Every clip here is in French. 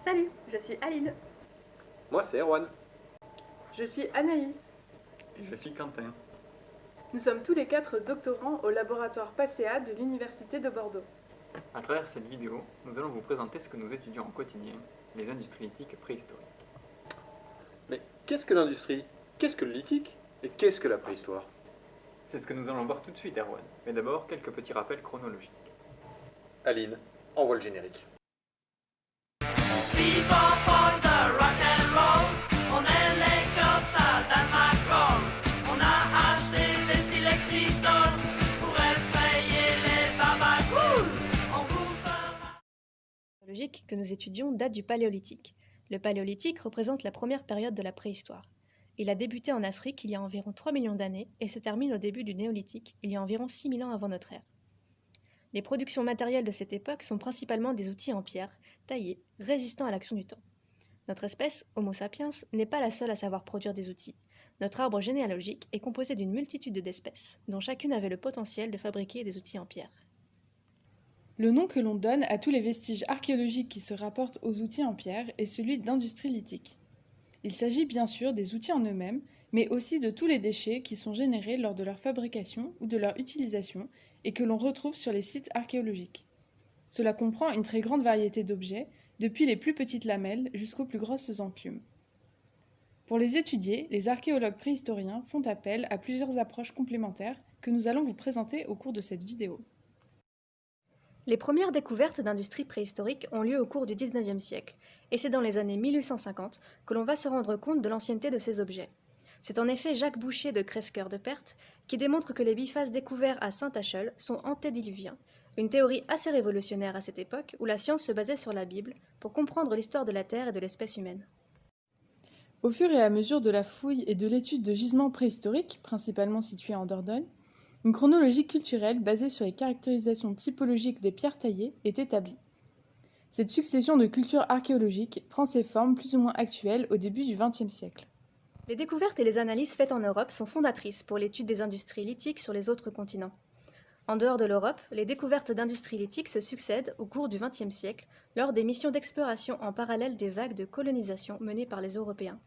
Salut, je suis Aline. Moi, c'est Erwan. Je suis Anaïs. Je suis Quentin. Nous sommes tous les quatre doctorants au laboratoire PACEA de l'Université de Bordeaux. À travers cette vidéo, nous allons vous présenter ce que nous étudions au quotidien, les industries lithiques préhistoriques. Mais qu'est-ce que l'industrie? Qu'est-ce que le lithique? Et qu'est-ce que la préhistoire? C'est ce que nous allons voir tout de suite, Erwan. Mais d'abord, quelques petits rappels chronologiques. Aline, envoie le générique. Vivant for the rock and roll, on est les cops à Macron. On a acheté des silex pistols pour effrayer les babacools. On vous fera... Archéologique que nous étudions date du Paléolithique. Le Paléolithique représente la première période de la préhistoire. Il a débuté en Afrique il y a environ 3 millions d'années et se termine au début du Néolithique, il y a environ 6 000 ans avant notre ère. Les productions matérielles de cette époque sont principalement des outils en pierre, taillés, résistants à l'action du temps. Notre espèce, Homo sapiens, n'est pas la seule à savoir produire des outils. Notre arbre généalogique est composé d'une multitude d'espèces, dont chacune avait le potentiel de fabriquer des outils en pierre. Le nom que l'on donne à tous les vestiges archéologiques qui se rapportent aux outils en pierre est celui d'industrie lithique. Il s'agit bien sûr des outils en eux-mêmes, mais aussi de tous les déchets qui sont générés lors de leur fabrication ou de leur utilisation et que l'on retrouve sur les sites archéologiques. Cela comprend une très grande variété d'objets, depuis les plus petites lamelles jusqu'aux plus grosses enclumes. Pour les étudier, les archéologues préhistoriens font appel à plusieurs approches complémentaires que nous allons vous présenter au cours de cette vidéo. Les premières découvertes d'industries préhistoriques ont lieu au cours du XIXe siècle, et c'est dans les années 1850 que l'on va se rendre compte de l'ancienneté de ces objets. C'est en effet Jacques Boucher de Crèvecœur de Perthes qui démontre que les bifaces découverts à Saint-Acheul sont antédiluviens, une théorie assez révolutionnaire à cette époque où la science se basait sur la Bible pour comprendre l'histoire de la Terre et de l'espèce humaine. Au fur et à mesure de la fouille et de l'étude de gisements préhistoriques, principalement situés en Dordogne, une chronologie culturelle basée sur les caractérisations typologiques des pierres taillées est établie. Cette succession de cultures archéologiques prend ses formes plus ou moins actuelles au début du XXe siècle. Les découvertes et les analyses faites en Europe sont fondatrices pour l'étude des industries lithiques sur les autres continents. En dehors de l'Europe, les découvertes d'industries lithiques se succèdent au cours du XXe siècle lors des missions d'exploration en parallèle des vagues de colonisation menées par les Européens.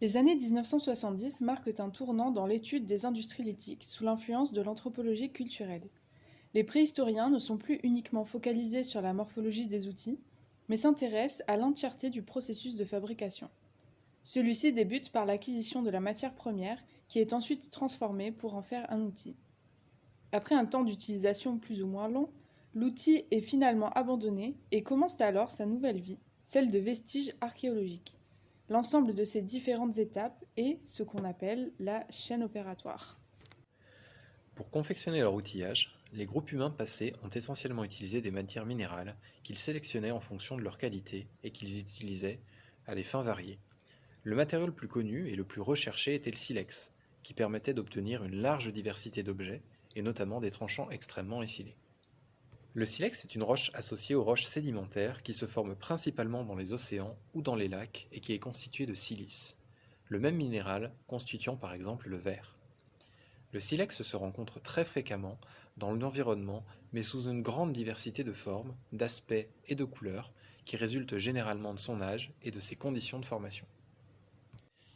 Les années 1970 marquent un tournant dans l'étude des industries lithiques sous l'influence de l'anthropologie culturelle. Les préhistoriens ne sont plus uniquement focalisés sur la morphologie des outils, mais s'intéressent à l'entièreté du processus de fabrication. Celui-ci débute par l'acquisition de la matière première qui est ensuite transformée pour en faire un outil. Après un temps d'utilisation plus ou moins long, l'outil est finalement abandonné et commence alors sa nouvelle vie, celle de vestiges archéologiques. L'ensemble de ces différentes étapes est ce qu'on appelle la chaîne opératoire. Pour confectionner leur outillage, les groupes humains passés ont essentiellement utilisé des matières minérales qu'ils sélectionnaient en fonction de leur qualité et qu'ils utilisaient à des fins variées. Le matériau le plus connu et le plus recherché était le silex, qui permettait d'obtenir une large diversité d'objets et notamment des tranchants extrêmement effilés. Le silex est une roche associée aux roches sédimentaires qui se forment principalement dans les océans ou dans les lacs et qui est constituée de silice, le même minéral constituant par exemple le verre. Le silex se rencontre très fréquemment dans l'environnement mais sous une grande diversité de formes, d'aspects et de couleurs qui résultent généralement de son âge et de ses conditions de formation.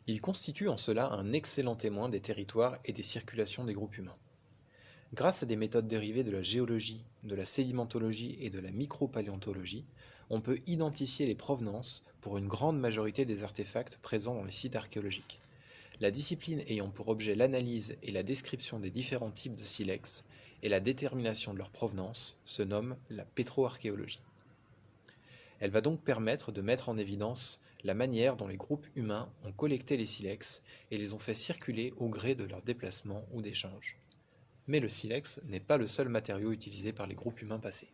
Il constitue en cela un excellent témoin des territoires et des circulations des groupes humains. Grâce à des méthodes dérivées de la géologie, de la sédimentologie et de la micropaléontologie, on peut identifier les provenances pour une grande majorité des artefacts présents dans les sites archéologiques. La discipline ayant pour objet l'analyse et la description des différents types de silex et la détermination de leur provenance se nomme la pétroarchéologie. Elle va donc permettre de mettre en évidence la manière dont les groupes humains ont collecté les silex et les ont fait circuler au gré de leurs déplacements ou d'échanges. Mais le silex n'est pas le seul matériau utilisé par les groupes humains passés.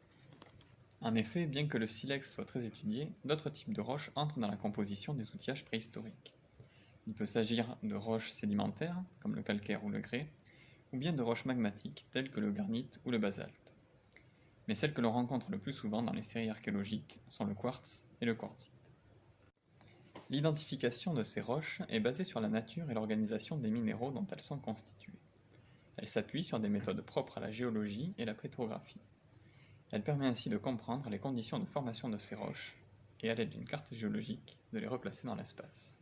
En effet, bien que le silex soit très étudié, d'autres types de roches entrent dans la composition des outillages préhistoriques. Il peut s'agir de roches sédimentaires, comme le calcaire ou le grès, ou bien de roches magmatiques, telles que le granit ou le basalte. Mais celles que l'on rencontre le plus souvent dans les séries archéologiques sont le quartz et le quartzite. L'identification de ces roches est basée sur la nature et l'organisation des minéraux dont elles sont constituées. Elle s'appuie sur des méthodes propres à la géologie et la pétrographie. Elle permet ainsi de comprendre les conditions de formation de ces roches, et à l'aide d'une carte géologique de les replacer dans l'espace.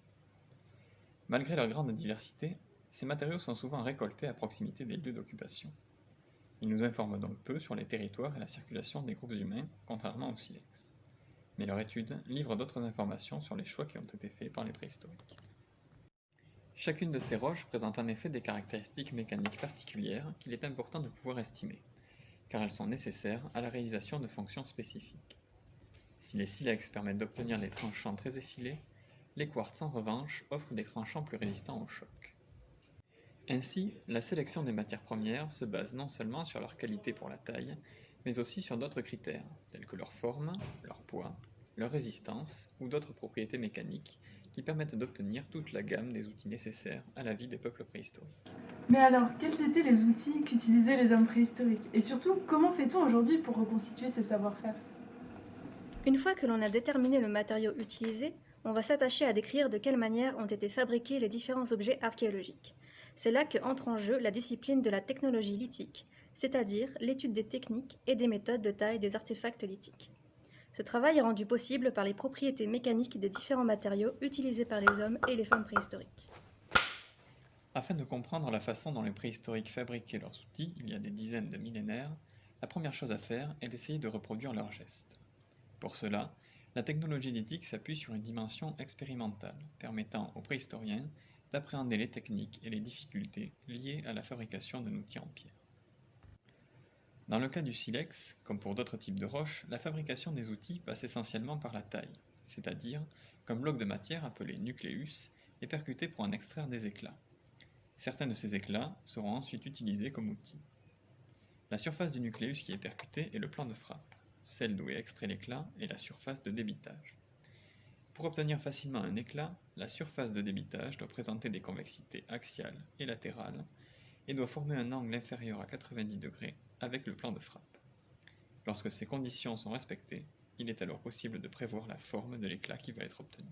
Malgré leur grande diversité, ces matériaux sont souvent récoltés à proximité des lieux d'occupation. Ils nous informent donc peu sur les territoires et la circulation des groupes humains, contrairement au silex. Mais leur étude livre d'autres informations sur les choix qui ont été faits par les préhistoriques. Chacune de ces roches présente en effet des caractéristiques mécaniques particulières qu'il est important de pouvoir estimer, car elles sont nécessaires à la réalisation de fonctions spécifiques. Si les silex permettent d'obtenir des tranchants très effilés, les quartz en revanche offrent des tranchants plus résistants au choc. Ainsi, la sélection des matières premières se base non seulement sur leur qualité pour la taille, mais aussi sur d'autres critères, tels que leur forme, leur poids, leur résistance ou d'autres propriétés mécaniques qui permettent d'obtenir toute la gamme des outils nécessaires à la vie des peuples préhistoriques. Mais alors, quels étaient les outils qu'utilisaient les hommes préhistoriques? Et surtout, comment fait-on aujourd'hui pour reconstituer ces savoir-faire? Une fois que l'on a déterminé le matériau utilisé, on va s'attacher à décrire de quelle manière ont été fabriqués les différents objets archéologiques. C'est là que entre en jeu la discipline de la technologie lithique, c'est-à-dire l'étude des techniques et des méthodes de taille des artefacts lithiques. Ce travail est rendu possible par les propriétés mécaniques des différents matériaux utilisés par les hommes et les femmes préhistoriques. Afin de comprendre la façon dont les préhistoriques fabriquaient leurs outils il y a des dizaines de millénaires, la première chose à faire est d'essayer de reproduire leurs gestes. Pour cela, la technologie lithique s'appuie sur une dimension expérimentale, permettant aux préhistoriens d'appréhender les techniques et les difficultés liées à la fabrication d'un outil en pierre. Dans le cas du silex, comme pour d'autres types de roches, la fabrication des outils passe essentiellement par la taille, c'est-à-dire qu'un bloc de matière appelé nucléus est percuté pour en extraire des éclats. Certains de ces éclats seront ensuite utilisés comme outils. La surface du nucléus qui est percutée est le plan de frappe. Celle d'où est extrait l'éclat est la surface de débitage. Pour obtenir facilement un éclat, la surface de débitage doit présenter des convexités axiales et latérales et doit former un angle inférieur à 90 degrés avec le plan de frappe. Lorsque ces conditions sont respectées, il est alors possible de prévoir la forme de l'éclat qui va être obtenu.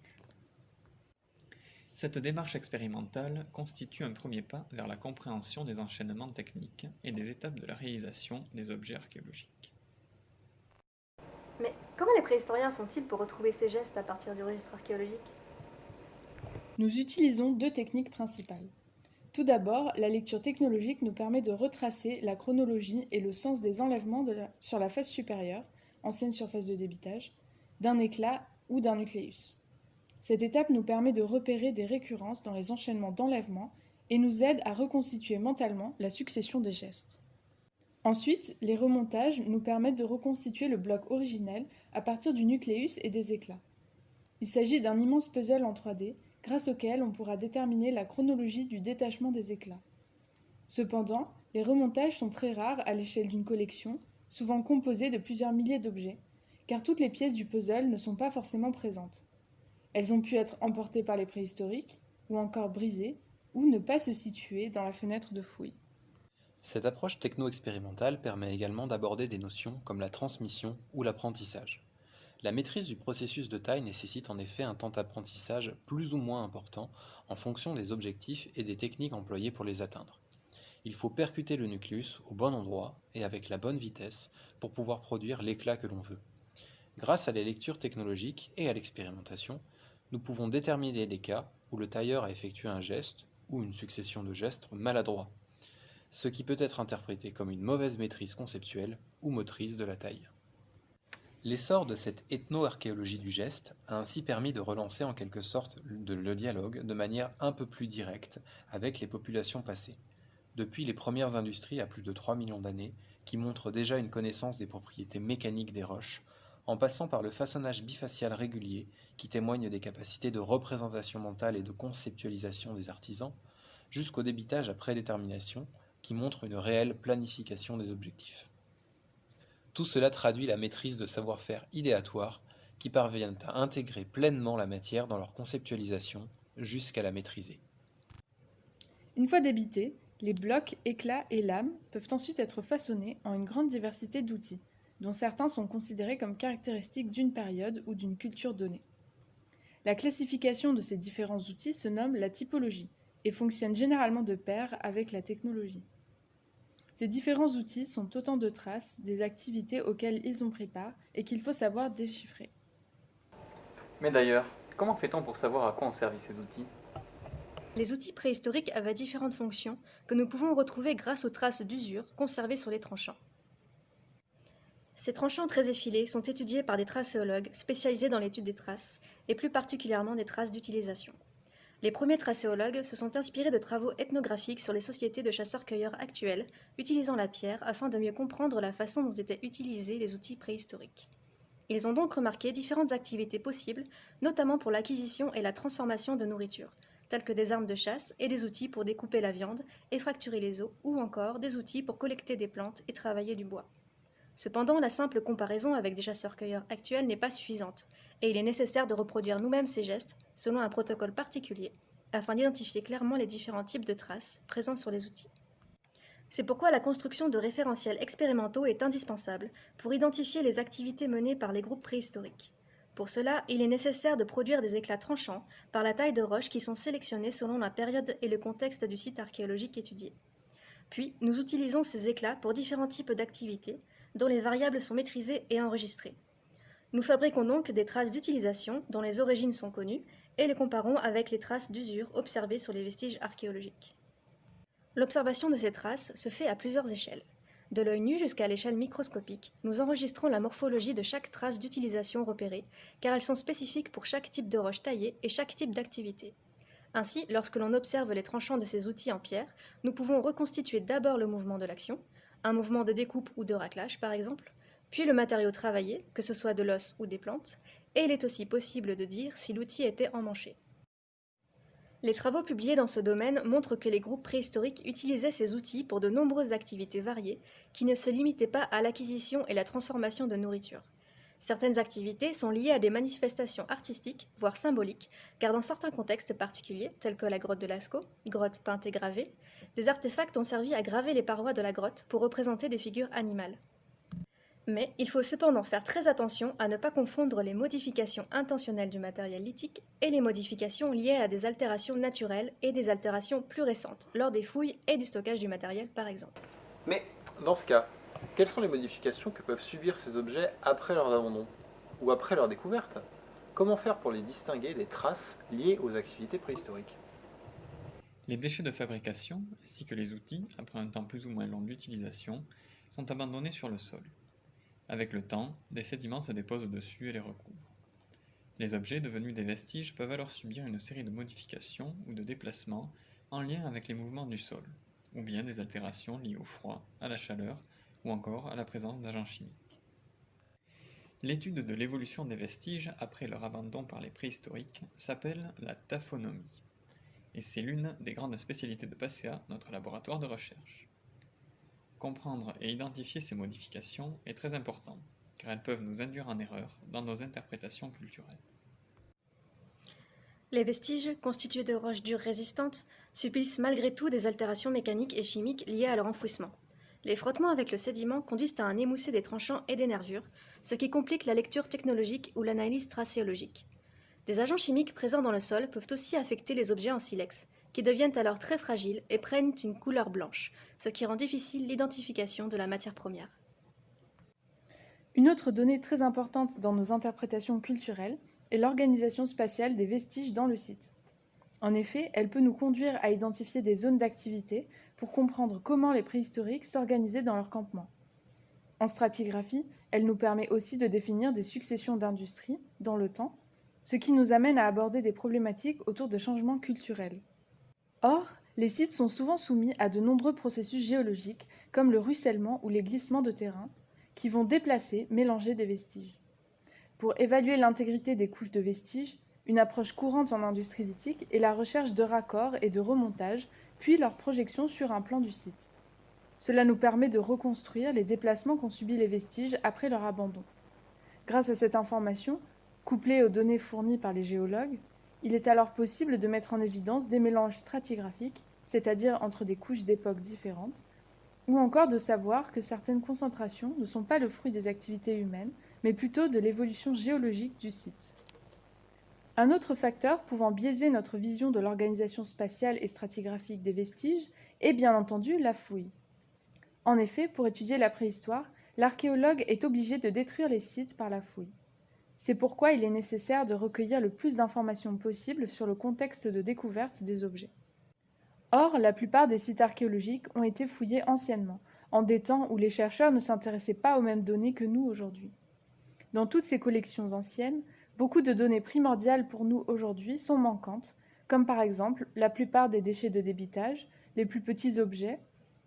Cette démarche expérimentale constitue un premier pas vers la compréhension des enchaînements techniques et des étapes de la réalisation des objets archéologiques. Mais comment les préhistoriens font-ils pour retrouver ces gestes à partir du registre archéologique? Nous utilisons deux techniques principales. Tout d'abord, la lecture technologique nous permet de retracer la chronologie et le sens des enlèvements sur la face supérieure, ancienne surface de débitage, d'un éclat ou d'un nucléus. Cette étape nous permet de repérer des récurrences dans les enchaînements d'enlèvement et nous aide à reconstituer mentalement la succession des gestes. Ensuite, les remontages nous permettent de reconstituer le bloc originel à partir du nucléus et des éclats. Il s'agit d'un immense puzzle en 3D, grâce auquel on pourra déterminer la chronologie du détachement des éclats. Cependant, les remontages sont très rares à l'échelle d'une collection, souvent composée de plusieurs milliers d'objets, car toutes les pièces du puzzle ne sont pas forcément présentes. Elles ont pu être emportées par les préhistoriques, ou encore brisées, ou ne pas se situer dans la fenêtre de fouille. Cette approche techno-expérimentale permet également d'aborder des notions comme la transmission ou l'apprentissage. La maîtrise du processus de taille nécessite en effet un temps d'apprentissage plus ou moins important en fonction des objectifs et des techniques employées pour les atteindre. Il faut percuter le nucléus au bon endroit et avec la bonne vitesse pour pouvoir produire l'éclat que l'on veut. Grâce à les lectures technologiques et à l'expérimentation, nous pouvons déterminer des cas où le tailleur a effectué un geste ou une succession de gestes maladroits, ce qui peut être interprété comme une mauvaise maîtrise conceptuelle ou motrice de la taille. L'essor de cette ethno-archéologie du geste a ainsi permis de relancer en quelque sorte le dialogue de manière un peu plus directe avec les populations passées. Depuis les premières industries à plus de 3 millions d'années, qui montrent déjà une connaissance des propriétés mécaniques des roches, en passant par le façonnage bifacial régulier qui témoigne des capacités de représentation mentale et de conceptualisation des artisans, jusqu'au débitage à prédétermination qui montre une réelle planification des objectifs. Tout cela traduit la maîtrise de savoir-faire idéatoires qui parviennent à intégrer pleinement la matière dans leur conceptualisation jusqu'à la maîtriser. Une fois débités, les blocs, éclats et lames peuvent ensuite être façonnés en une grande diversité d'outils, dont certains sont considérés comme caractéristiques d'une période ou d'une culture donnée. La classification de ces différents outils se nomme la typologie et fonctionne généralement de pair avec la technologie. Ces différents outils sont autant de traces des activités auxquelles ils ont pris part et qu'il faut savoir déchiffrer. Mais d'ailleurs, comment fait-on pour savoir à quoi ont servi ces outils? Les outils préhistoriques avaient différentes fonctions que nous pouvons retrouver grâce aux traces d'usure conservées sur les tranchants. Ces tranchants très effilés sont étudiés par des tracéologues spécialisés dans l'étude des traces, et plus particulièrement des traces d'utilisation. Les premiers tracéologues se sont inspirés de travaux ethnographiques sur les sociétés de chasseurs-cueilleurs actuelles, utilisant la pierre afin de mieux comprendre la façon dont étaient utilisés les outils préhistoriques. Ils ont donc remarqué différentes activités possibles, notamment pour l'acquisition et la transformation de nourriture, telles que des armes de chasse et des outils pour découper la viande et fracturer les os, ou encore des outils pour collecter des plantes et travailler du bois. Cependant, la simple comparaison avec des chasseurs-cueilleurs actuels n'est pas suffisante, et il est nécessaire de reproduire nous-mêmes ces gestes selon un protocole particulier, afin d'identifier clairement les différents types de traces présents sur les outils. C'est pourquoi la construction de référentiels expérimentaux est indispensable pour identifier les activités menées par les groupes préhistoriques. Pour cela, il est nécessaire de produire des éclats tranchants par la taille de roches qui sont sélectionnés selon la période et le contexte du site archéologique étudié. Puis, nous utilisons ces éclats pour différents types d'activités, dont les variables sont maîtrisées et enregistrées. Nous fabriquons donc des traces d'utilisation dont les origines sont connues et les comparons avec les traces d'usure observées sur les vestiges archéologiques. L'observation de ces traces se fait à plusieurs échelles. De l'œil nu jusqu'à l'échelle microscopique, nous enregistrons la morphologie de chaque trace d'utilisation repérée, car elles sont spécifiques pour chaque type de roche taillée et chaque type d'activité. Ainsi, lorsque l'on observe les tranchants de ces outils en pierre, nous pouvons reconstituer d'abord le mouvement de l'action, un mouvement de découpe ou de raclage par exemple, puis le matériau travaillé, que ce soit de l'os ou des plantes, et il est aussi possible de dire si l'outil était emmanché. Les travaux publiés dans ce domaine montrent que les groupes préhistoriques utilisaient ces outils pour de nombreuses activités variées qui ne se limitaient pas à l'acquisition et la transformation de nourriture. Certaines activités sont liées à des manifestations artistiques, voire symboliques, car dans certains contextes particuliers, tels que la grotte de Lascaux, grotte peinte et gravée, des artefacts ont servi à graver les parois de la grotte pour représenter des figures animales. Mais il faut cependant faire très attention à ne pas confondre les modifications intentionnelles du matériel lithique et les modifications liées à des altérations naturelles et des altérations plus récentes, lors des fouilles et du stockage du matériel par exemple. Mais dans ce cas, quelles sont les modifications que peuvent subir ces objets après leur abandon ou après leur découverte? Comment faire pour les distinguer des traces liées aux activités préhistoriques? Les déchets de fabrication, ainsi que les outils, après un temps plus ou moins long d'utilisation, sont abandonnés sur le sol. Avec le temps, des sédiments se déposent dessus et les recouvrent. Les objets devenus des vestiges peuvent alors subir une série de modifications ou de déplacements en lien avec les mouvements du sol, ou bien des altérations liées au froid, à la chaleur, ou encore à la présence d'agents chimiques. L'étude de l'évolution des vestiges après leur abandon par les préhistoriques s'appelle la taphonomie, et c'est l'une des grandes spécialités de PASEA, notre laboratoire de recherche. Comprendre et identifier ces modifications est très important, car elles peuvent nous induire en erreur dans nos interprétations culturelles. Les vestiges, constitués de roches dures résistantes, subissent malgré tout des altérations mécaniques et chimiques liées à leur enfouissement. Les frottements avec le sédiment conduisent à un émoussé des tranchants et des nervures, ce qui complique la lecture technologique ou l'analyse tracéologique. Des agents chimiques présents dans le sol peuvent aussi affecter les objets en silex, qui deviennent alors très fragiles et prennent une couleur blanche, ce qui rend difficile l'identification de la matière première. Une autre donnée très importante dans nos interprétations culturelles est l'organisation spatiale des vestiges dans le site. En effet, elle peut nous conduire à identifier des zones d'activité pour comprendre comment les préhistoriques s'organisaient dans leur campement. En stratigraphie, elle nous permet aussi de définir des successions d'industries dans le temps, ce qui nous amène à aborder des problématiques autour de changements culturels. Or, les sites sont souvent soumis à de nombreux processus géologiques, comme le ruissellement ou les glissements de terrain, qui vont déplacer, mélanger des vestiges. Pour évaluer l'intégrité des couches de vestiges, une approche courante en industrie lithique est la recherche de raccords et de remontages, puis leur projection sur un plan du site. Cela nous permet de reconstruire les déplacements qu'ont subis les vestiges après leur abandon. Grâce à cette information, couplée aux données fournies par les géologues, il est alors possible de mettre en évidence des mélanges stratigraphiques, c'est-à-dire entre des couches d'époques différentes, ou encore de savoir que certaines concentrations ne sont pas le fruit des activités humaines, mais plutôt de l'évolution géologique du site. Un autre facteur pouvant biaiser notre vision de l'organisation spatiale et stratigraphique des vestiges est bien entendu la fouille. En effet, pour étudier la préhistoire, l'archéologue est obligé de détruire les sites par la fouille. C'est pourquoi il est nécessaire de recueillir le plus d'informations possible sur le contexte de découverte des objets. Or, la plupart des sites archéologiques ont été fouillés anciennement, en des temps où les chercheurs ne s'intéressaient pas aux mêmes données que nous aujourd'hui. Dans toutes ces collections anciennes, beaucoup de données primordiales pour nous aujourd'hui sont manquantes, comme par exemple la plupart des déchets de débitage, les plus petits objets,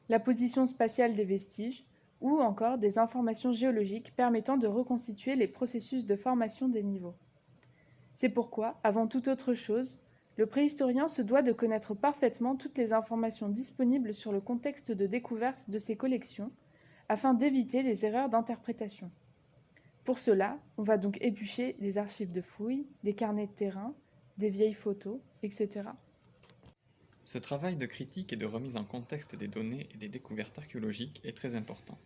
la position spatiale des vestiges, ou encore des informations géologiques permettant de reconstituer les processus de formation des niveaux. C'est pourquoi, avant toute autre chose, le préhistorien se doit de connaître parfaitement toutes les informations disponibles sur le contexte de découverte de ces collections, afin d'éviter les erreurs d'interprétation. Pour cela, on va donc éplucher des archives de fouilles, des carnets de terrain, des vieilles photos, etc. Ce travail de critique et de remise en contexte des données et des découvertes archéologiques est très important.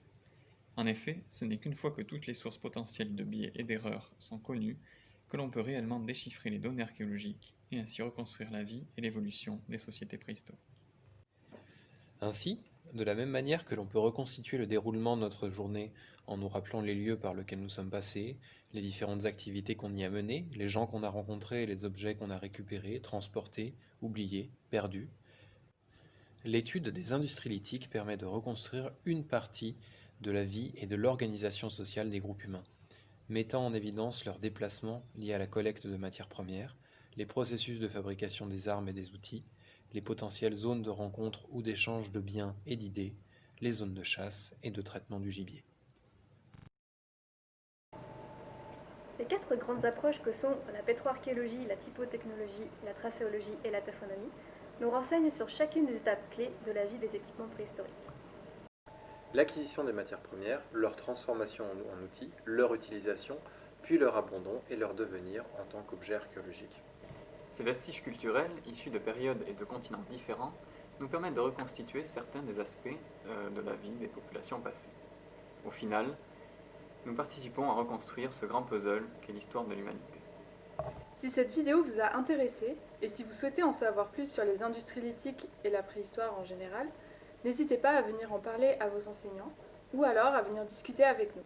En effet, ce n'est qu'une fois que toutes les sources potentielles de biais et d'erreurs sont connues que l'on peut réellement déchiffrer les données archéologiques et ainsi reconstruire la vie et l'évolution des sociétés préhistoriques. Ainsi, de la même manière que l'on peut reconstituer le déroulement de notre journée en nous rappelant les lieux par lesquels nous sommes passés, les différentes activités qu'on y a menées, les gens qu'on a rencontrés et les objets qu'on a récupérés, transportés, oubliés, perdus, l'étude des industries lithiques permet de reconstruire une partie de la vie et de l'organisation sociale des groupes humains, mettant en évidence leurs déplacements liés à la collecte de matières premières, les processus de fabrication des armes et des outils, les potentielles zones de rencontre ou d'échange de biens et d'idées, les zones de chasse et de traitement du gibier. Les 4 grandes approches que sont la pétroarchéologie, la typotechnologie, la tracéologie et la taphonomie nous renseignent sur chacune des étapes clés de la vie des équipements préhistoriques. L'acquisition des matières premières, leur transformation en outils, leur utilisation, puis leur abandon et leur devenir en tant qu'objet archéologique. Ces vestiges culturels, issus de périodes et de continents différents, nous permettent de reconstituer certains des aspects de la vie des populations passées. Au final, nous participons à reconstruire ce grand puzzle qu'est l'histoire de l'humanité. Si cette vidéo vous a intéressé, et si vous souhaitez en savoir plus sur les industries lithiques et la préhistoire en général, n'hésitez pas à venir en parler à vos enseignants, ou alors à venir discuter avec nous.